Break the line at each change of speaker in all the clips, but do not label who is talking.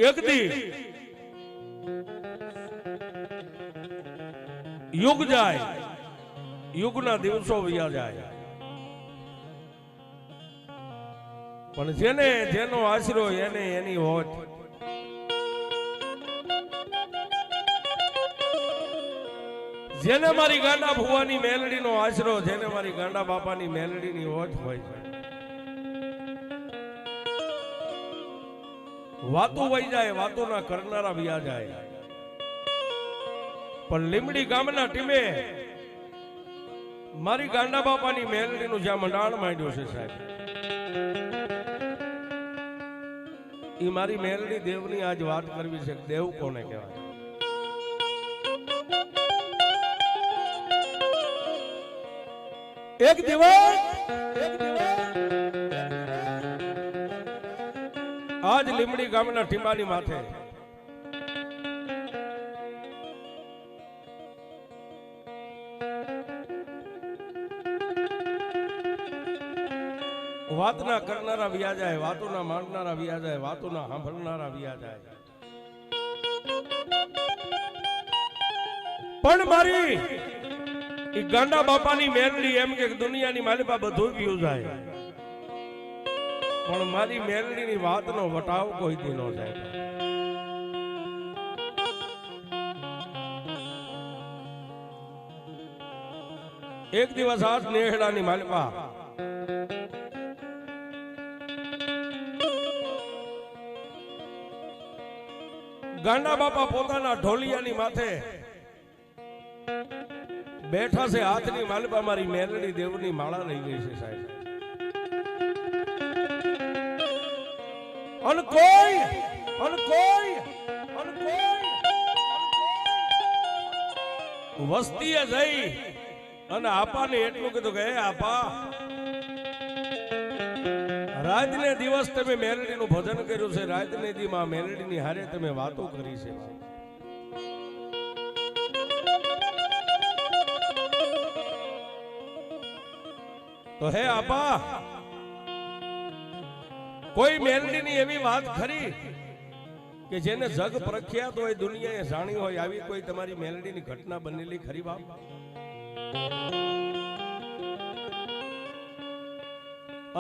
એક દી યુગ જાય, યુગના દિવસો વ્યા જાય, પણ જેને જેનો આશરો એને એની હોત. જેને મારી ગાંડા ભુવાની મેલડીનો આશરો, જેને મારી ગાંડા બાપાની મેલડીની હોત હોય છે, વાતો વહી જાય, વાતોના કરનારા વ્યા જાય. પણ લીમડી ગામના ટીમે મારી ગાંડા બાપાની મેલડીનું જ્યાં મંડાણ માંડ્યું છે સાહેબ, એ મારી મેલડી દેવની આજ વાત કરવી છે. દેવ કોને કહેવાય? એક દિવસ આજ લીમડી ગામના ટીંબાની માથે વાતના કરનારા વ્યા જાય, વાતોના માંડનારા વ્યા જાય, વાતોના સાંભળનારા વ્યા જાય. પણ મારી ઈ ગાંડા બાપાની મેલડી એમ કે દુનિયાની માલિપા બધું ગયું જાય, પણ મારી મેલડીની વાતનો વટાવ કોઈ દી ન જાય. એક દિવસ આજ નેહડાની માલિપા ગાંડા બાપા પોતાના ઢોલિયાની માથે બેઠા છે, હાથની માલિપા મારી મેલડી દેવની માળા રહી ગઈ છે સાહેબ. અન કોઈ વસ્તીએ જઈ અને આપાને એટલું કીધું કે આપા, રાજને દિવસ તમે મેલડીનું ભજન કર્યું છે, રાજને દીમાં મેલડીની હારે તમે વાતો કરી છે, તો હે આપા, કોઈ મેલડીની એવી વાત ખરી કે જેને જગ પ્રખ્યાત હોય, દુનિયાએ જાણી હોય, આવી કોઈ તમારી મેલડીની ઘટના બનેલી ખરી બાપ?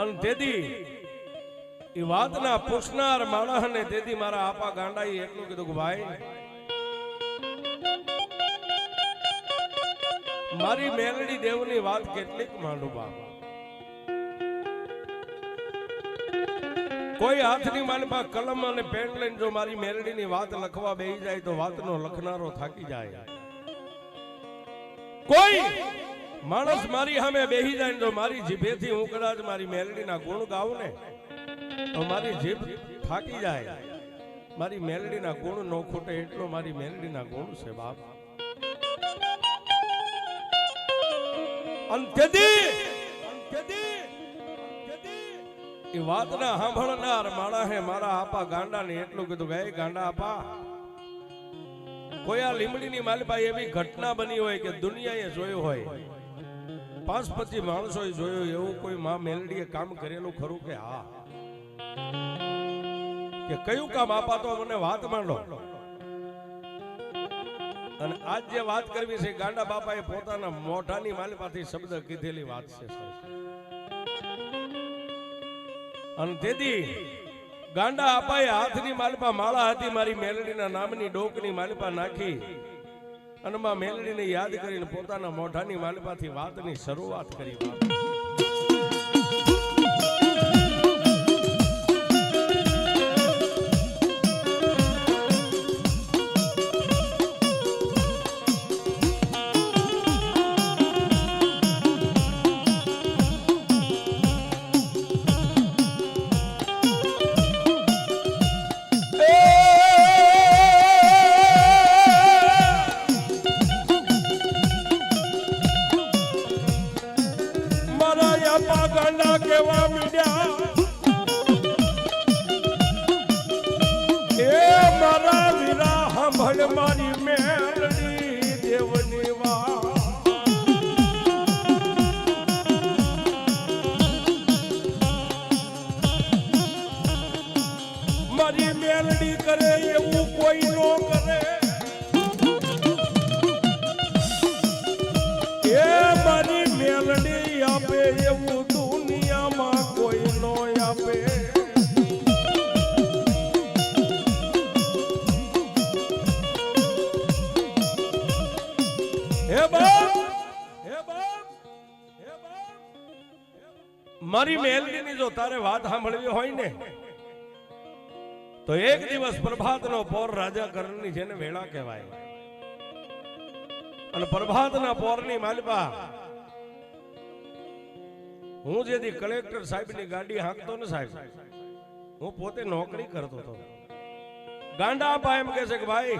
અને તેથી એ વાતના પૂછનાર માણસને તેથી મારા આપા ગાંડાએ એટલું કીધું કે ભાઈ, મારી મેલડી દેવની વાત કેટલીક માંડું બાપ. કોઈ હાથની માલિપા કલમ અને પેન લઈને જો મારી મેલડીની વાત લખવા બેસી જાય તો વાતનો લખનારો થાકી જાય. કોઈ માણસ મારી સામે બેસી જાય તો મારી જીભેથી હું કદાચ મારી મેલડીના ગુણ ગાઉં ને તો મારી જીભ થાકી જાય. મારી મેલડીના ગુણ નો ખૂટે એટલો મારી મેલડીના ગુણ છે બાપ. એ વાતના સાંભળનાર માણસે મારા આપા ગાંડાને એટલું કીધું કે ગાંડા આપા, કોઈ આ લીમડીની માલિપા એવી ઘટના બની હોય કે દુનિયાએ જોયું હોય, 5-25 માણસોએ જોયું, એવું કોઈ માં મેલડીએ કામ કરેલું ખરું? કે હા. કે કયું કામ આપા? તો મને વાત માંડો. અને આજ જે વાત કરવી છે, ગાંડા બાપાએ પોતાના મોઢાની માલિપાથી શબ્દ કીધેલી વાત છે. અને તેથી ગાંડા આપાએ હાથની માલિપા માળા હતી મારી મેલડીના નામની ડોકની માલિપા નાખી અને માં મેલડીને યાદ કરીને પોતાના મોઢાની માલિપાથી વાતની શરૂઆત કરી. મારી મેલડી દેવની વાત, મારી મેલડી કરે મારી મેલડીની જો તારે વાત સાંભળવી હોય ને તો એક દિવસ પ્રભાતનો પોર રાજા કરણની જેને વેળા કહેવાય અને પ્રભાતના પોરની માલપા હું જેથી કલેક્ટર સાહેબની ગાડી હાંકતો ને સાહેબ, હું પોતે નોકરી કરતો હતો. ગાંડા આપા એમ કહે છે કે ભાઈ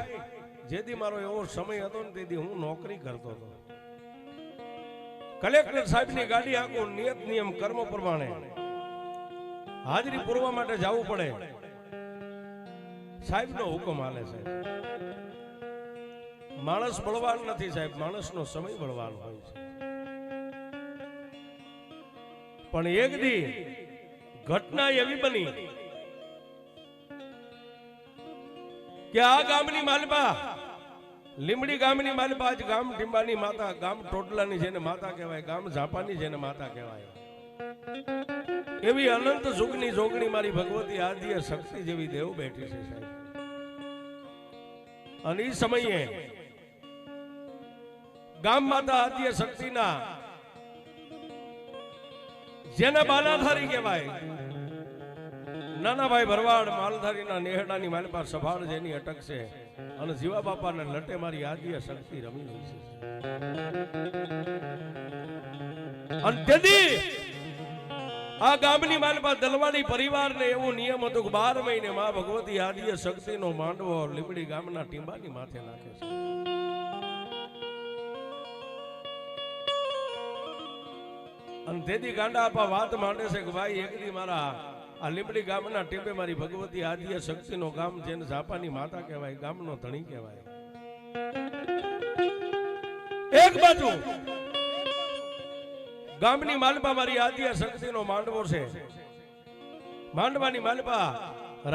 જેથી મારો એવો સમય હતો ને તેથી હું નોકરી કરતો હતો. કલેક્ટર સાહેબની ગાડી હાંકું નિયત નિયમ કર્મ પ્રમાણે હાજરી પૂરવા માટે જવું પડે. સાહેબનો હુકમ હાલે છે. માણસ બળવાન નથી સાહેબ, માણસનો સમય બળવાન હોય છે. પણ એક દી ઘટના એવી બની કે આ ગામની માલપા, લીમડી ગામની માલપા, આજ ગામ ટીંબાની માતા, ગામ ટોટલાની જેને માતા કહેવાય, ગામ ઝાપાની જેને માતા કહેવાય, એવી અનંત સુખની જોગણી મારી ભગવતી આદ્ય શક્તિ જેવી દેવ બેઠી છે સાહેબ. અને એ સમયે ગામ માતા આદ્ય શક્તિના જેને બાલાધારી કહેવાય, નાના ભાઈ ભરવાડ માલધારીના નેહડાની માલપા સભાળ જેની અટક છે અને જીવા બાપાના લટે મારી આદ્ય શક્તિ રમી રહી છે. અને તેથી આ ગામની માલપા દલવાડી પરિવારને એવું નિયમ હતો કે 12 મહિને માં ભગવતી આદ્ય શક્તિનો માંડવો લીમડી ગામના ટીંબાની માથે નાખે છે. અને તેથી ગાંડા આપા વાત માંડે છે કે ભાઈ એક દી મારા આ લીમડી ગામના ટીંબે મારી ભગવતી આદ્ય શક્તિનો ગામ જેને ઝાપાની માતા કહેવાય, ગામનો ધણી કહેવાય. એક બાજુ ગામની માલપા મારી આદ્ય શક્તિનો માંડવો છે. માંડવાની માલપા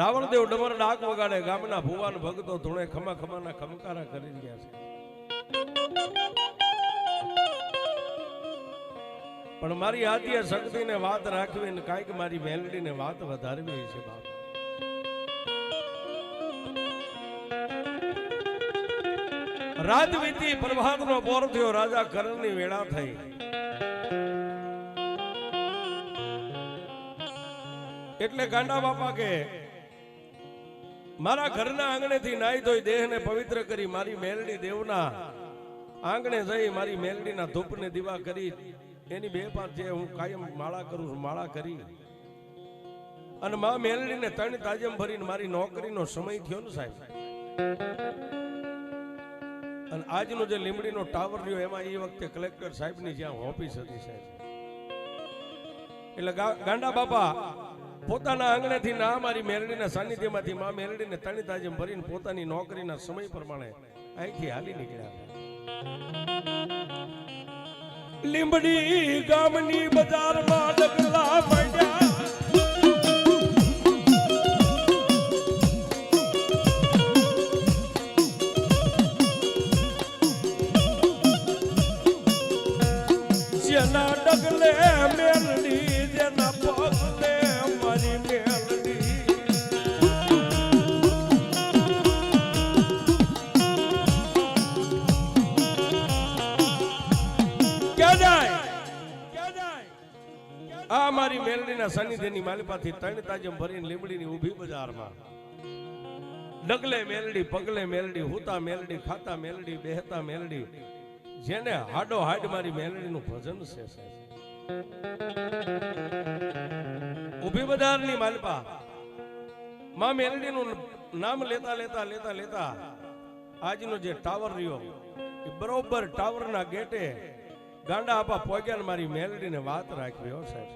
રાવણદેવ ડમર ડાક વગાડે, ગામના ભુવાન ભક્તો ધૂણે ખમા ખમાના ખમકારા કરી રહ્યા છે. પણ મારી આદ્ય શક્તિને વાત રાખવી ને કાંઈક મારી મેલડીને વાત વધારવી છે બાપ. રાત વીતી, પ્રભાતનો પોર થયો, રાજા કરણની વેળા થઈ. એટલે ગાંડા બાપા કે મારા ઘરના આંગણેથી નાઈ ધોઈ દેહને પવિત્ર કરી મારી મેલડી દેવના આંગણે જઈ મારી મેલડીના ધૂપને દીવા કરી એની 2 પાંચ જે હું કાયમ માળા કરું છું, માળા કરી અને માં મેલડીને 3 તાજમ ભરીને મારી નોકરીનો સમય થયો ને સાહેબ. અને આજનો જે લીમડીનો ટાવર રહ્યો એમાં એ વખતે કલેક્ટર સાહેબની જ્યાં ઓફિસ હતી સાહેબ. એટલે ગાંડા બાપા પોતાના આંગણેથી ના મારી મેલડીના સાનિધ્યમાંથી માં મેલડીને 3 તાજમ ભરીને પોતાની નોકરીના સમય પ્રમાણે અહીંથી હાલી નીકળ્યા. લીંબડી ગામની બજારમાં ડગલા માંડ્યા, જેના ડગલે મેલડી, જેના પગલે મારી મેલડી. આ મારી મેલડીના સાનિધ્યની માલિપાથી 3 તાજમ ભરીને લીમડીની ઊભી બજારમાં ડગલે મેલડી, પગલે મેલડી, હુતા મેલડી, ખાતા મેલડી, બેહતા મેલડી, જેને હાડો હાડ મારી મેલડીનું ભજન છે. ઊભી બજારની માલિપા માં મેલડીનું નામ લેતા લેતા લેતા લેતા આજનો જે ટાવર રહ્યો એ બરોબર ટાવરના ગેટે ગાંડા આપા પોગ્યા મારી મેલડીને વાત રાખવી. હો સાહેબ,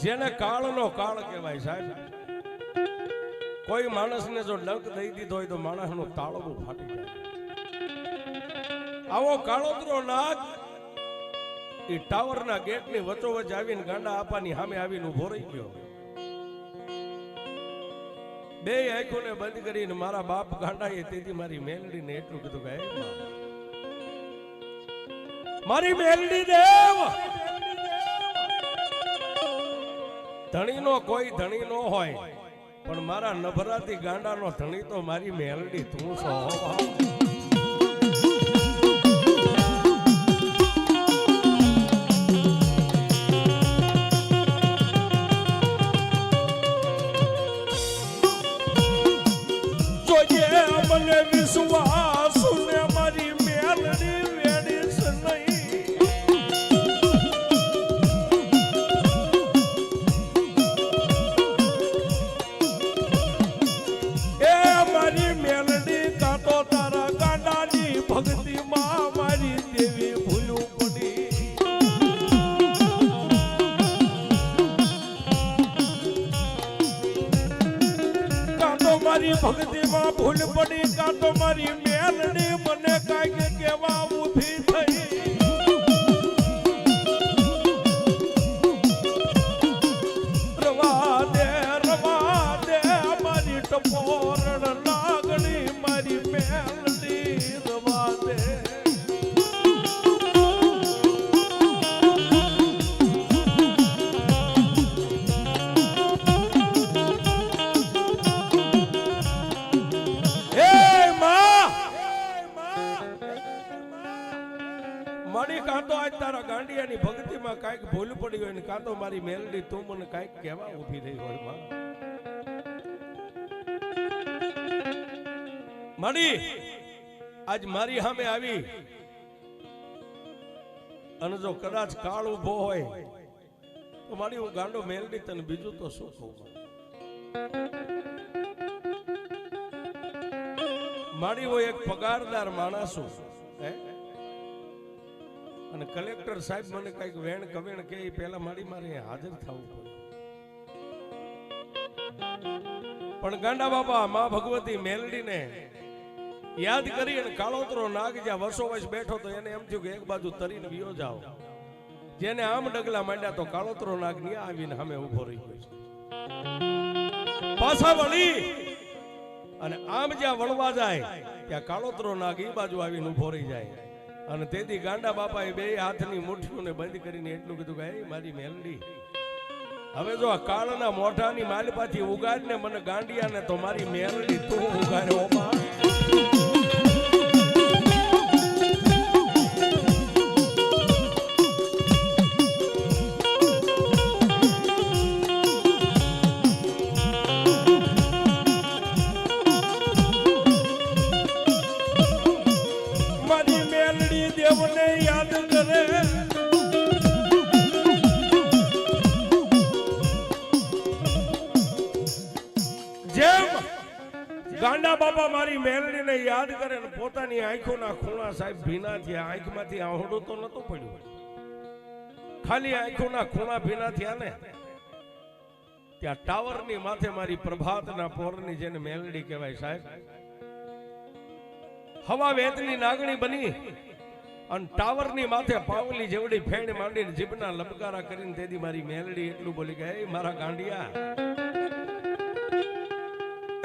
જેને કાળનો કાળ કહેવાય સાહેબ. કોઈ માણસને જો ડંક દઈ દીધો હોય તો માણસનું તાળવું ફાટી જાય. આવો કાળોતરો નાગ એ ટાવરના ગેટની વચ્ચોવચ આવીને ગાંડા આપાની સામે આવીને ઉભો રહી ગયો. 2 આંખોને બંધ કરીને મારા બાપ ગાંડાએ તેથી મારી મેલડીને એટલું કીધું કે મારી મેલડી દેવ, ધણીનો કોઈ ધણી નો હોય પણ મારા નભરાતી ગાંડાનો ધણી તો મારી મેલડી તું છો. ભક્તિમાં ભૂલ પડી કાં તો મારી મેલડી મને કાંઈક કેવા ઊભી થઈ રવા દે મારી ટપોરણ લાગણી મારી મેલડી રવા દે કાં તો આજ તારા ગાંડિયાની ભક્તિમાં કાંઈક ભૂલ પડી હોય ને કાં તો મારી મેલડી તું મને કાંઈક કહેવા ઊભી રહી હોય માં માડી આજ મારી સામે આવી અને જો કદાચ કાળ ઊભો હોય તો મારી હું ગાંડો મેલડી તને બીજું તો શું કહું મારી હું એક પગારદાર માણસ છું અને કલેક્ટર સાહેબ મને કઈક વેણ કવેણ કે પેલા મારી મારે હાજર થવું પડે પણ ગાંડા બાપા માં ભગવતી મેલડીને યાદ કરી અને કાળોતરો નાગ જ્યાં વર્ષો વર્ષ બેઠો તો એને એમ થયું કે એક બાજુ તરીને વિયો જાઓ જેને આમ ડગલા માંડ્યા તો કાળોતરો નાગ ની આવીને સામે ઉભો રહી ગયો છે પાછા વળી અને આમ જ્યાં વળવા જાય ત્યાં કાળોતરો નાગ એ બાજુ આવીને ઉભો રહી જાય અને તેથી ગાંડા બાપાએ બે હાથની મુઠ્ઠીઓને બંધ કરીને એટલું કીધું કે મારી મેલડી હવે જો આ કાળના મોઢાની માલપાથી ઉગાડને મને ગાંડિયાને તો મારી મેલડી તું ઉગાડ્યો માં દેવને યાદ કરે જેમ ગાંડા બાપા મારી મેલડીને યાદ કરે ને પોતાની આંખોના ખૂણા સાહેબ ભીના થયા આંખમાંથી આહોડું તો નતું પડ્યું ખાલી આંખોના ખૂણા ભીના થયા ને ત્યાં ટાવરની માથે મારી પ્રભાતના પોરની જેને મેલડી કહેવાય સાહેબ હવા વેતની નાગણી બની અને ટાવરની માથે પાવલી જેવડી ફેણ માંડીને જીભના લબકારા કરીને તેથી મારી મેલડી એટલું બોલી કે એ મારા ગાંડિયા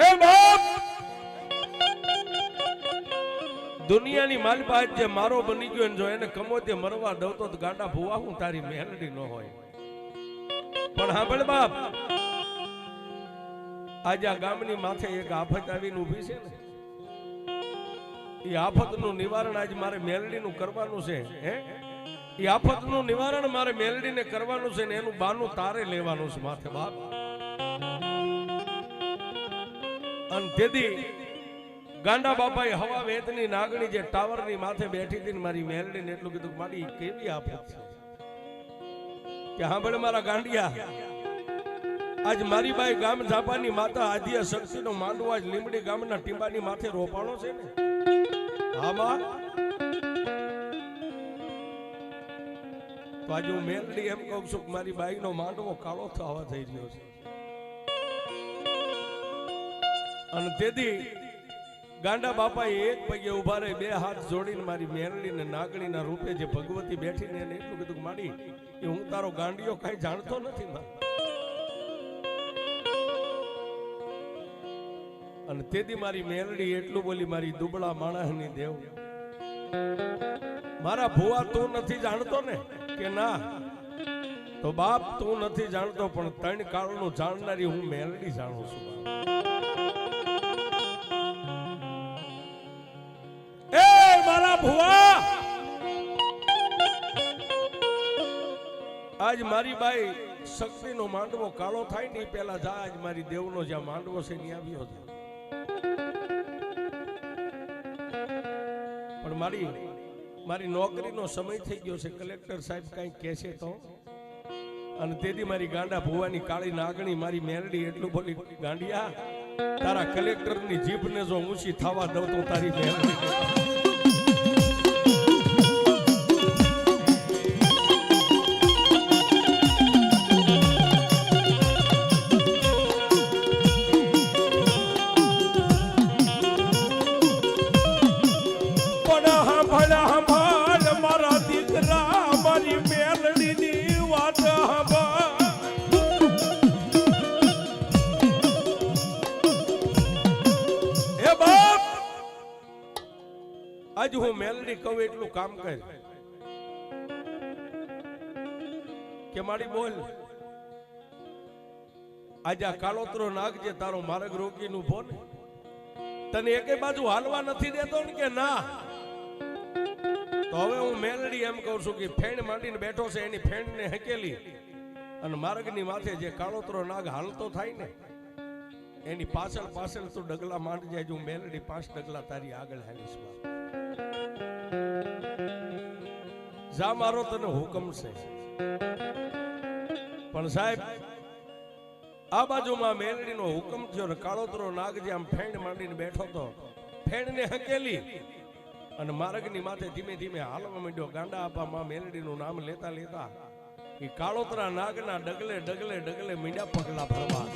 એ બાપ દુનિયાની માલપા જે મારો બની ગયો જો એને કમોતે મરવા દઉં તો ગાંડા ભુવા હું તારી મેલડી ન હોય પણ સાંભળ બાપ આજે આ ગામની માથે એક આફત આવીને ઊભી છે ને એ આફતનું નિવારણ આજ મારે મેલડીનું કરવાનું છે હે એ આફતનું નિવારણ મારે મેલડીને કરવાનું છે ને એનું બાનું તારે લેવાનું છે માથે બાપ અને તેથી ગાંડા બાપાએ હવા વેતની નાગણી જે ટાવરની માથે બેઠી હતી મારી મેલડીને એટલું કીધું કે મારી કેવી આફત છે કે સાંભળે મારા ગાંડિયા આજ મારી બાઈ ગામ ઝાપાની માતા આદ્ય શક્તિનો માંડવો આજ લીમડી ગામના ટીંબાની માથે રોપાણો છે ને આમાં તો આજે હું મેલડી એમ કહું છું કે મારી બાઈનો માંડવો કાળો થવા થઈ રહ્યો છે અને તેથી ગાંડા બાપાએ એક પગે ઉભા રહી બે હાથ જોડીને મારી મેલડીને નાગણીના રૂપે જે ભગવતી બેઠીને એને એટલું કીધું માડી એ હું તારો ગાંડિયો કઈ જાણતો નથી માં અને તેથી મારી મેલડી એટલું બોલી મારી દુબળા માણસની દેવ મારા ભુવા તું નથી જાણતો ને કે ના તો બાપ તું નથી જાણતો પણ ત્રણ કાળનું જાણનારી હું મેલડી જાણું છું એ મારા ભુવા આજ મારી બાઈ શક્તિનો માંડવો કાળો થાય ને પેલા જા આજ મારી દેવનો જ્યાં માંડવો છે ત્યાં આવ્યો છે પણ મારી નોકરીનો સમય થઈ ગયો છે કલેક્ટર સાહેબ કઈ કહે છે તો અને તેથી મારી ગાંડા ભુવાની કાળી નાગણી મારી મેલડી એટલું બોલી ગાંડિયા તારા કલેક્ટરની જીભને જો ઊંચી થવા દઉં તો તારી મેલડી મેલડી કહું એટલું કામ કર કે મારી બોલ આજે આ કાળોતરો નાગ જે તારો માર્ગ રોકીને ઉભો ને તને એકે બાજુ હાલવા નથી દેતો ને કે ના તો હવે હું મેલડી એમ કહું છું કે ફેણ માંડીને બેઠો છે એની ફેણને હકેલી અને માર્ગની માથે જે કાળોતરો નાગ હાલતો થાય ને એની પાછળ પાછળ તું ડગલા માંડી જાય. હું મેલડી 5 ડગલા તારી આગળ હાલીશ. જા મારો તને હુકમ છે. પણ સાહેબ આ બાજુમાં મેલડીનો હુકમ થયો ને કાળોતરો નાગ જે આમ ફેણ માંડીને બેઠો તો ફેણને હકેલી અને માર્ગની માથે ધીમે ધીમે હાલવા માંડ્યો. ગાંડા આપા મેલડીનું નામ લેતા લેતા એ કાળોતરા નાગના ડગલે ડગલે ડગલે મીંડા પગલા ભરવા.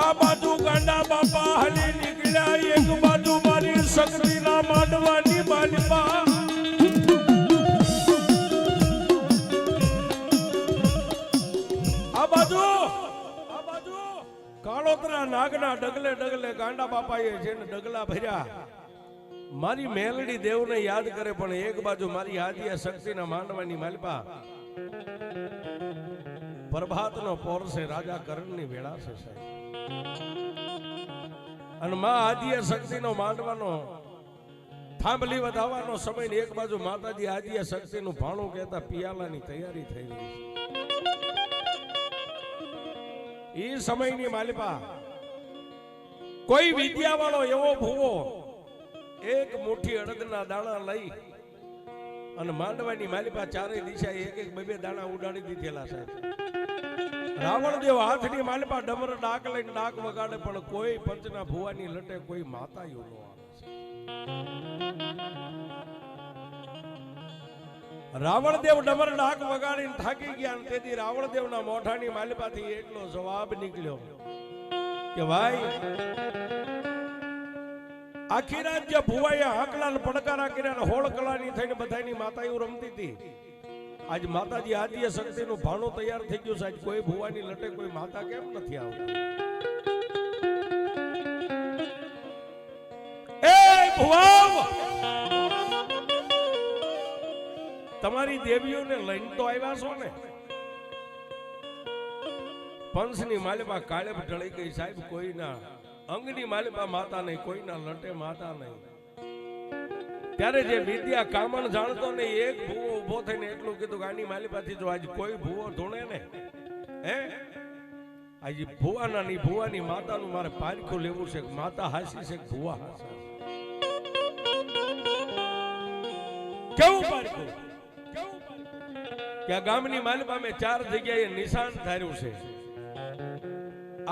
આ બાજુ ગાંડા બાપા હલી નીકળ્યા, એક બાજુ મારી શક્તિના માંડવાની માલપા. કાળોતરા નાગના ડગલે ડગલે ગાંડા બાપાએ જેને ડગલા ભર્યા મારી મેલડી દેવને યાદ કરે. પણ એક બાજુ મારી આદિયા શક્તિના માંડવાની માલપા પ્રભાતનો પોર છે, રાજા કરણની વેળા છે સાહેબ. અને માં આદિયા શક્તિનો માંડવાનો થાંભલી વધાવવાનો સમય ને એક બાજુ માતાજી આદિયા શક્તિનું ભાણું કહેતા પિયાલાની તૈયારી થઈ રહી છે. એ સમયની માલિપા કોઈ વિદ્યા વાળો એવો ભૂવો એક મુઠ્ઠી અડદના દાણા લઈ અને માંડવાની માલિપા ચારે દિશા એક એક બે દાણા ઉડાડી દીધેલા સાહેબ. રાવણ દેવ હાથની માલિપા ડમર ડાક લઈને ડાક વગાડે પણ કોઈ પંચના ભુવાની લટે કોઈ માતા નો આવે. રાવણદેવ ડમર ડાક વગાડીને થાકી ગયા. તેથી રાવણદેવના મોઢાની માલિપાથી એટલો જવાબ નીકળ્યો કે ભાઈ આખી રાત જે ભુવાએ હાકલા ને પડકારા કર્યા હોળ કળાની થઈને બધાની માતાઓ રમતી હતી. આજ માતાજી આદિય શક્તિનું ભાણું તૈયાર થઈ ગયું છે. આજ કોઈ ભુવાની લટે કોઈ માતા કેમ નથી આવતી? એ ભુવાઓ તમારી દેવીઓને લઈને તો આવ્યા છો ને? પંચની માલિપા કાળે ઢળી ગઈ સાહેબ. કોઈના અંગની માલિપા માતા નહીં, કોઈના લટે માતા નહીં. ત્યારે જે વિદ્યા કામણ જાણતો ને એક ભૂવો ઉભો થઈને એટલું કીધું કે આની માલિપાથી જો આજ કોઈ ભૂવો ધૂણે ને હે આજે ભુવાના ની ભુવાની માતાનું મારે પારખું લેવું છે. માતા હાસી છે, ભુવા હાસી. કેવું પારખું? કે આ ગામની માલિપા મેં 4 જગ્યાએ નિશાન ધાર્યું છે.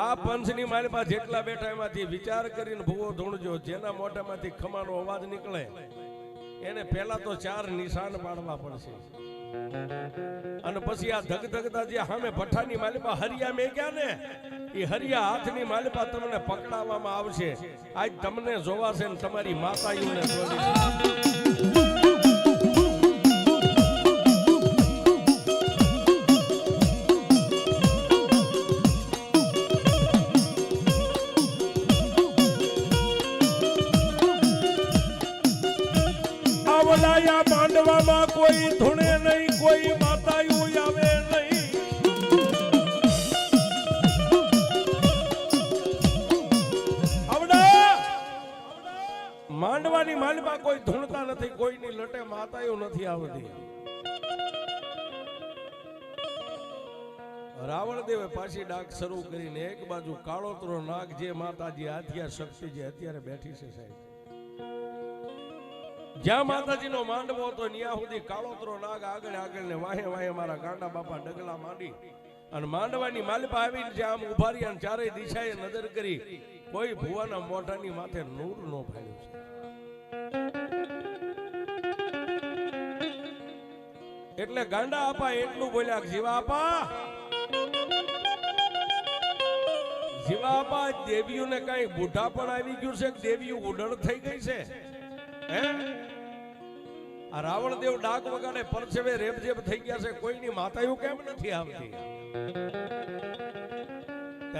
આ પંચની માલિપા જેટલા બેઠા એમાંથી વિચાર કરીને ભૂવો ધૂણજો. જેના મોઢામાંથી ખમાનો અવાજ નીકળે એને પહેલા તો 4 નિશાન પાડવા પડશે. અને પછી આ ધગધગતા જે સામે ભઠ્ઠાની માલિપા હરિયા મેં ગયા ને એ હરિયા હાથની માલિપા તમને પકડાવવામાં આવશે. આજ તમને જોવાશે ને તમારી માતાઓને જોડી. માંડવામાં કોઈ ધૂણે નહીં, કોઈ માતાઓ આવે નહીં. માંડવાની માલિપા કોઈ ધૂણતા નથી, કોઈની લટે માતાઓ નથી આવતી. રાવણદેવે પાછી ડાક શરૂ કરીને એક બાજુ કાળોતરો નાગ જે માતાજી આદ્યા શક્તિ જે અત્યારે બેઠી છે સાહેબ. જ્યાં માતાજીનો માંડવો હતો ત્યાં સુધી કાળોતરો નાગ આગળ આગળ ને વાહે વાહે મારા ગાંડા બાપા ડગલા માંડી અને માંડવાની માલિપા આવીને જ્યાં આમ ઉભા રહ્યા ચારેય દિશાએ નજર કરી કોઈ ભુવાના મોઢાની માથે નૂર નો ફાડ્યું છે. એટલે ગાંડા આપા એટલું બોલ્યા, જીવા આપા જીવાબા દેવીઓને કઈ બુઢા પણ આવી ગયું છે, દેવીઓ ઉડળ થઈ ગઈ છે હે? આ રાવણ દેવ ડાક વગાડે પરસેવે રેબજેબ થઈ ગયા છે, કોઈની માતાઓ કેમ નથી આવતી?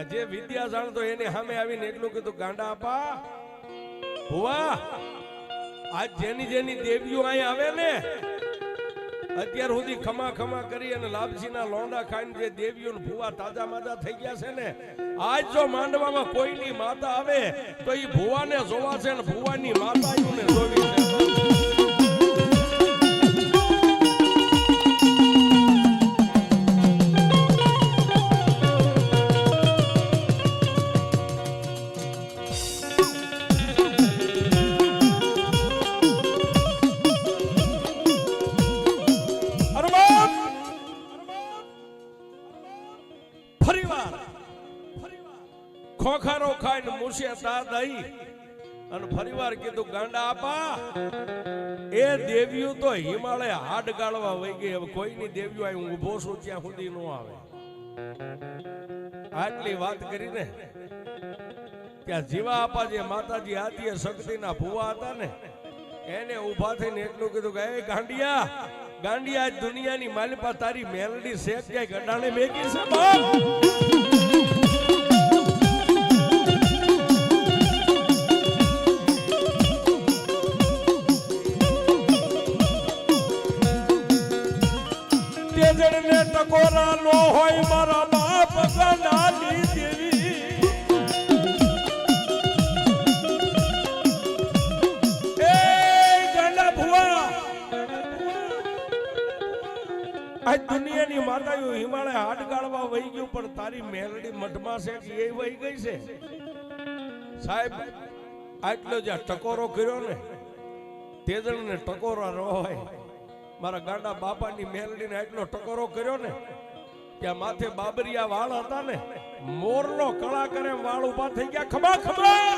જે વિદ્યા જાણતો એની સામે આવીને એટલું કીધું, ગાંડા આપા ભુવા, આજ જેની જેની દેવીઓ અહીં આવે ને, અત્યાર સુધી ખમા ખમા કરી અને લાપસીના લોંડા ખાઈને જે દેવીઓ ભુવા તાજા માજા થઈ ગયા છે ને, આજ જો માંડવામાં કોઈની માતા આવે તો એ ભુવાને જોવા છે ને ભુવાની માતાઓને જોવી છે. ખોખારો ખાઈને મૂસે તા દઈ અને ફરીવાર કીધું, ગાંડા આપા, એ દેવીઓ તો હિમાલય હાડ ગાળવા વહી ગઈ, હવે કોઈની દેવીઓ અહીં ઊભો છું ત્યાં સુધી ન આવે. આટલી વાત કરીને ત્યાં જીવા આપા જે માતાજી આદિ શક્તિના ભુવા હતા ને, એને ઊભા થઈને એટલું કીધું કે એ ગાંડિયા, ગાંડિયા, દુનિયાની માલિપા તારી મેલડી શેક ક્યાંય ગડાણે મેગી છે બાપ. તેજડને ટકોરા નો હોય મારા બાપ ગાંડાની દેવી. એ ગાંડા ભુવા, આ દુનિયાની માતાઓ હિમાલય હાડ ગાળવા વહી ગયું, પણ તારી મેલડી મઠમાં છે કે એ વહી ગઈ છે સાહેબ. આટલો જે ટકોરો કર્યો ને, તેજડને ટકોરા નો હોય મારા ગાંડા બાપાની મેલડીને આટલો ટકોરો કર્યો ને, ત્યાં માથે બાબરિયા વાળ હતા ને, મોરનો કળા કરે વાળ ઉભા થઈ ગયા, ખમા ખમા.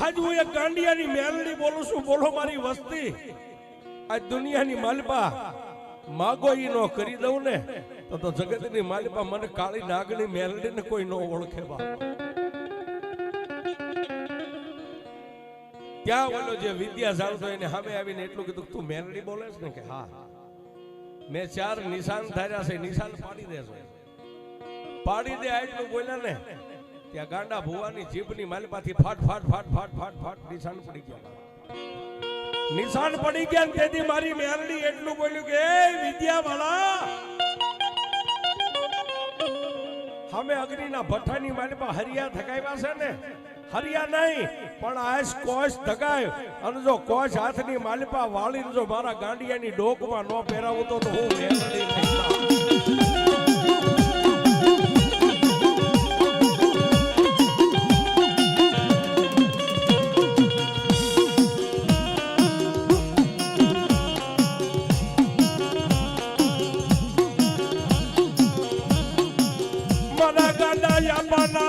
આજ હું એક ગાંડિયાની મેલડી બોલું છું, બોલો મારી વસ્તી. આ દુનિયાની માલપા માગો ઈ નો કરી દઉં ને તો જગતની માલિપા મને કાળી નાગણી મેલડીને કોઈ નો ઓળખે બા. ત્યાં ઓલો જે વિદ્યા જાણતો એને સામે આવીને એટલું કીધું, તું મેલડી બોલે છે ને? કે હા, મેં 4 નિશાન ધાર્યા છે, નિશાન પાડી દેજો. પાડી દે આટલું બોલ્યા ને, ત્યાં ગાંડા ભુવાની જીભની માલિપાથી ફાટ ફાટ ફાટ ફાટ ફાટ ફાટ નિશાન પડી ગયા. નિશાન પડી ગયા તેથી મારી મેલડી એટલું બોલ્યું કે એ વિદ્યા વાળા, અમે અગ્નિના ભઠ્ઠાની માલિપા હરિયા થકાવ્યા છે ને, હરિયા નહીં પણ આજ કોશ ધગાય, અને જો કોશ હાથની માલિપા વાળીને જો મારા ગાંડિયાની ડોકમાં ન પહેરાવું તો હું મેલડી નહીં.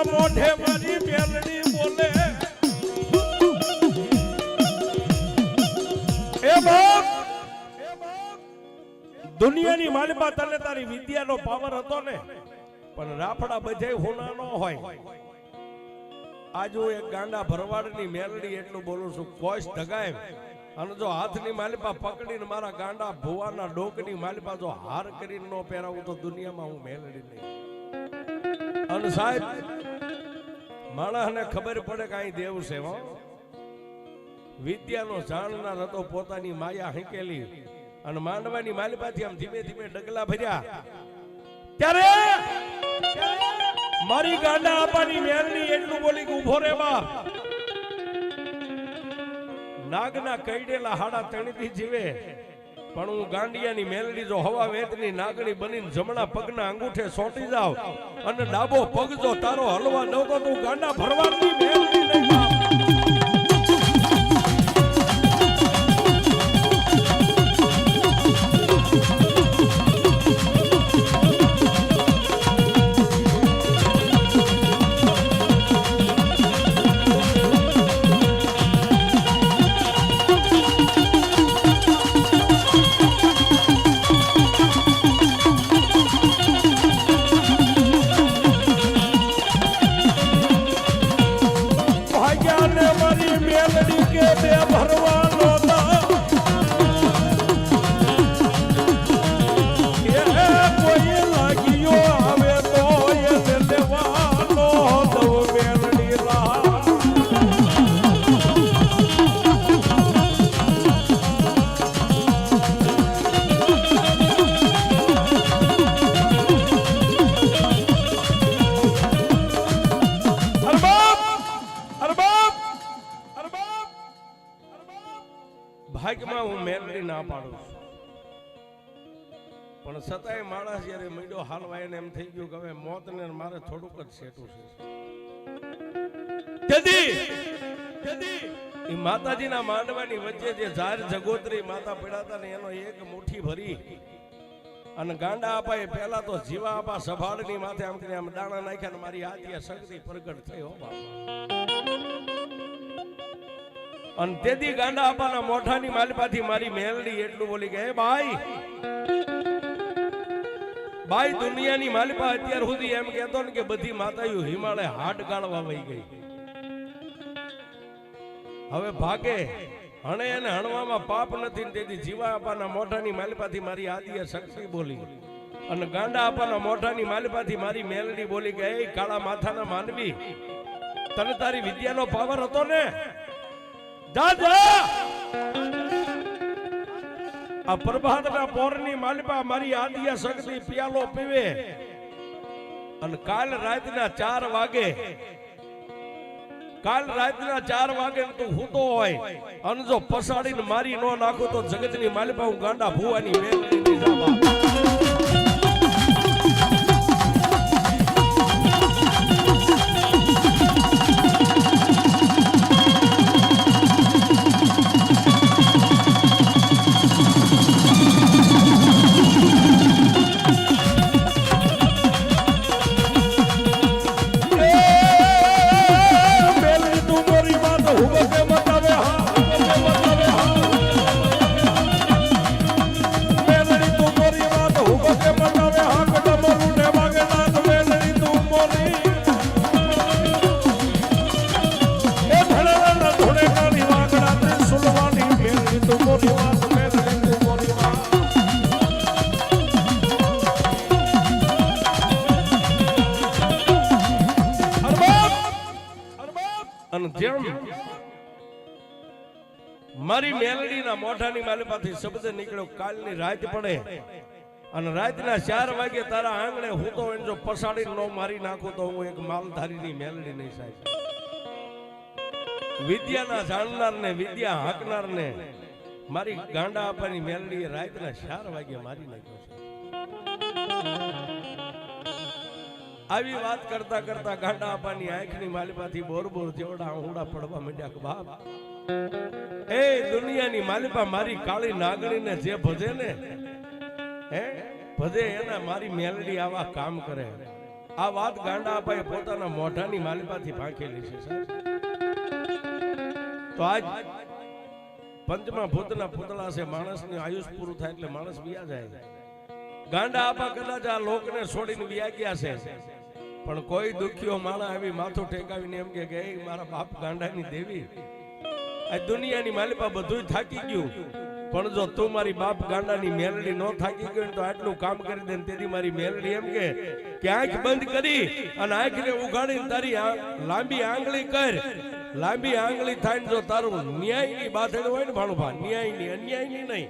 મોઢે મારી મેલડી બોલે, એ બાપ, દુનિયાની માલિપા તને તારી વિદ્યાનો પાવર હતો ને, પણ રાફડા બધે હોના ન હોય. આજ હું એક ગાંડા ભરવાડની મેલડી એટલું બોલું છું, કોશ ધગાય, અને જો હાથની માલિપા પકડીને મારા ગાંડા ભુવાના ડોકની માલિપા જો હાર કરીને ન પહેરાવું તો દુનિયામાં હું મેલડી નહીં. અને સાહેબ, માણસને ખબર પડે કે અહીં દેવ છે. વિદ્યાનો જાણનાર હતો, પોતાની માયા હેકેલી અને માંડવાની માલિપાથી આમ ધીમે ધીમે ડગલા ભર્યા, ત્યારે મારી ગાંડા આપાની મેલડી એટલું બોલી કે ઉભો રે બાપ, નાગના કઈડેલા હાડા તણીથી જીવે, પણ હું ગાંડિયાની મેલડી જો હવા વેતની નાગણી બનીને જમણા પગના અંગૂઠે સોટી જાવ અને ડાબો પગ જો તારો હલવા દઉં તો તું ગાંડા ભરવાડની મેલડી નહીં બાપ. ભાગ્યમાં હું મેલડી ના પાડું છું, પણ છતાંય માણસ જયારે મીડો હાલવા એને એમ થઈ ગયું કે હવે મોત ને મારે થોડુંક જ સેટું છે. એ માતાજીના માંડવાની વચ્ચે જે ઝાર જગોતરી માતા પીડાતા ને એનો એક મુઠ્ઠી ભરી અને ગાંડા આપાએ પહેલા તો જીવા આપા સભાડની માથે આમ કરીને આમ દાણા નાખ્યા ને મારી આદિયા શક્તિ પ્રગટ થઈ. હો બાપા. અને તેથી ગાંડા આપાના મોઢાની માલપાથી મારી મેલડી એટલું બોલી કે હે ભાઈ ભાઈ દુનિયાની માલપા અત્યાર સુધી એમ કહેતો ને કે બધી માતાઓ હિમાલય હાડ ગાળવા વહી ગઈ, હવે ભાગે હણે એને હણવામાં પાપ નથી. તેથી જીવા આપાના મોઢાની માલપાથી મારી આદિએ શક્તિ બોલી અને ગાંડા આપાના મોઢાની માલપાથી મારી મેલડી બોલી કે એ કાળા માથાના માનવી, તને તારી વિદ્યાનો પાવર હતો ને, જા જા આ પ્રભાતના પોરની માલપા મારી આદિયા શક્તિ પિયાલો પીવે અને કાલ રાતના 4 વાગે તું હૂતો હોય અને જો પસાડીને મારી નો નાખો તો જગતની માલપા હું ગાંડા ભુવાની મેલડી ની જાવા. મારી મેલડીના મોઢાની માલપાથી શબ્દ નીકળ્યો, કાલની રાત પડે અને રાતના 4 વાગે તારા આંગણે હું તો જો પસાડી નો મારી નાખું તો હું એક માલધારીની મેલડી નહીં સાહેબ. વિદ્યાના જાણનાર ને વિદ્યા હાંકનાર ને મારી ગાંડા આપાની મેલડી રાતના 4 વાગે મારી નાખ્યો છે. આવી વાત કરતા કરતા ગાંડા આપાની આંખની માલપાથી બોર બોર જેવડા આહુડા પડવા માંડ્યા કે બાપ એ દુનિયાની માલપા મારી કાળી નાગણીને જે ભજે ને હે ભજે એના મારી મેલડી આવા કામ કરે. આ વાત ગાંડા આપાએ પોતાના મોઢાની માલપાથી ભાંખેલી છે. તો આજ પંચમા ભૂતના પૂતળા છે, માણસની આયુષ પૂરું થાય એટલે માણસ વિયા જાય. ગાંડા આપા કદાચ આ લોકને છોડીને વિયા ગયા છે, પણ કોઈ દુખ્યો માણા આવી માથું ટેકાવીને એમ કે મારા બાપ ગાંડાની દેવી આ દુનિયાની માલિપા બધું થાકી ગયું, પણ જો તું મારી બાપ ગાંડાની મેલડી નો થાકી ગયો તો આટલું કામ કરી દે. તેથી મારી મેલડી એમ કે આંખ બંધ કરી અને આંખને ઉગાડીને તારી લાંબી આંગળી કર. લાંબી આંગળી થાય જો તારું ન્યાયની બાથડ હોય ને ભાણુભા, ન્યાયની અન્યાયની નહીં,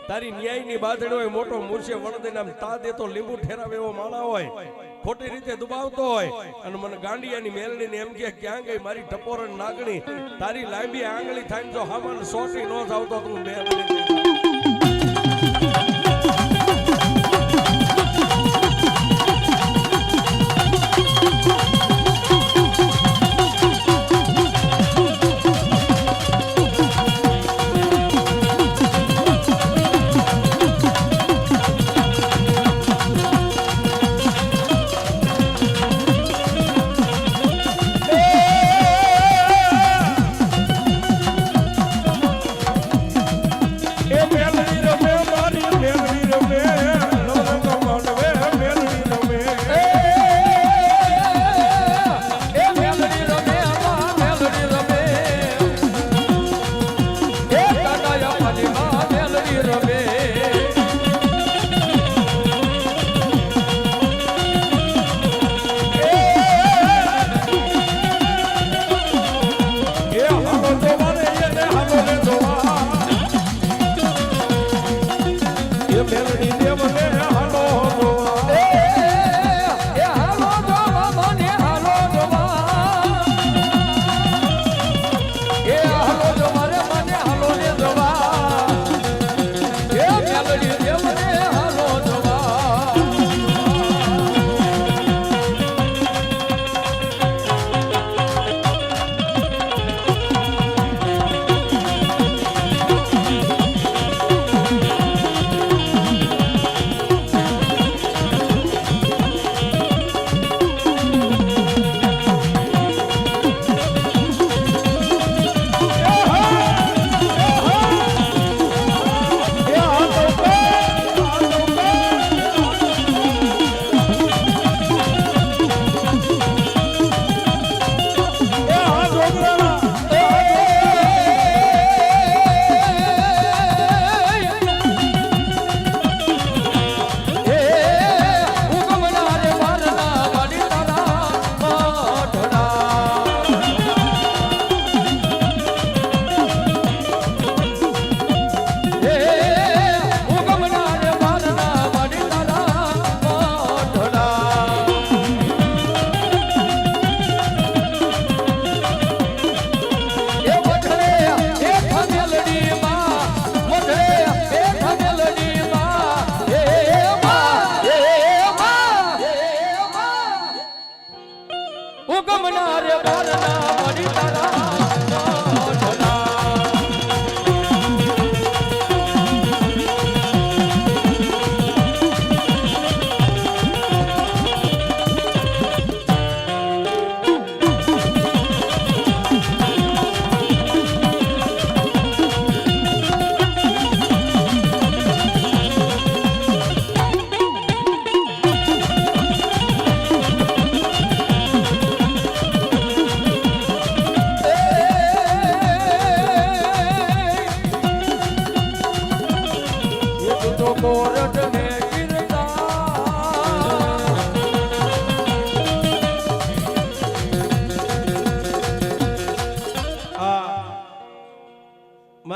તારી ન્યાયની બાથડ હોય, મોટો મૂર્છે વળદીને આમ તા દેતો લીંબુ ઠેરાવે એવો માણા હોય, ખોટી રીતે દુબાવતો હોય અને મને ગાંડિયાની મેલડીને એમ કે ક્યાં ગઈ મારી ટપોરણ નાગણી, તારી લાંબી આંગળી થાય જો હામાન સોટી નો જાવ તો તું મેલડી.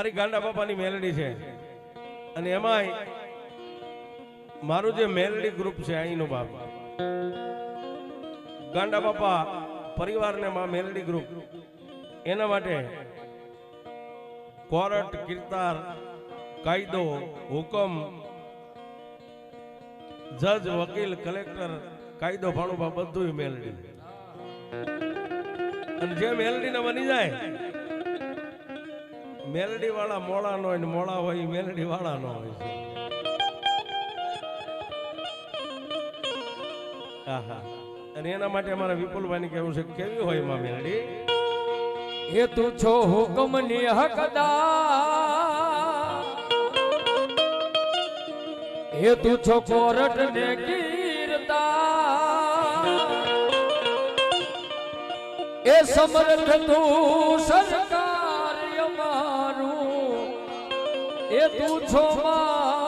મારી ગાંડા બાપાની મેલડી છે અને એમાંય મારું જે મેલડી ગ્રુપ છે અહીંનું બાપ ગાંડા બાપા પરિવારને માં મેલડી ગ્રુપ એના માટે કોર્ટ કીર્તાર કાયદો હુકમ જજ વકીલ કલેક્ટર કાયદો ભાણું બધું મેલડી અને જે મેલડી ને બની જાય મેલડી વાળા મોળા નો હોય મોળા હોય મેલડી વાળા નો હોય છે. આહા અને એના માટે અમારા વિપુલભાઈ કેવું છે કેવી હોય માં મેલડી
એ તું છો હુકમ ની હકદાર એ તું છો કોરટ ને કીર્તા એ સમર્થ તું સરકાર અમારું એ તું છો માં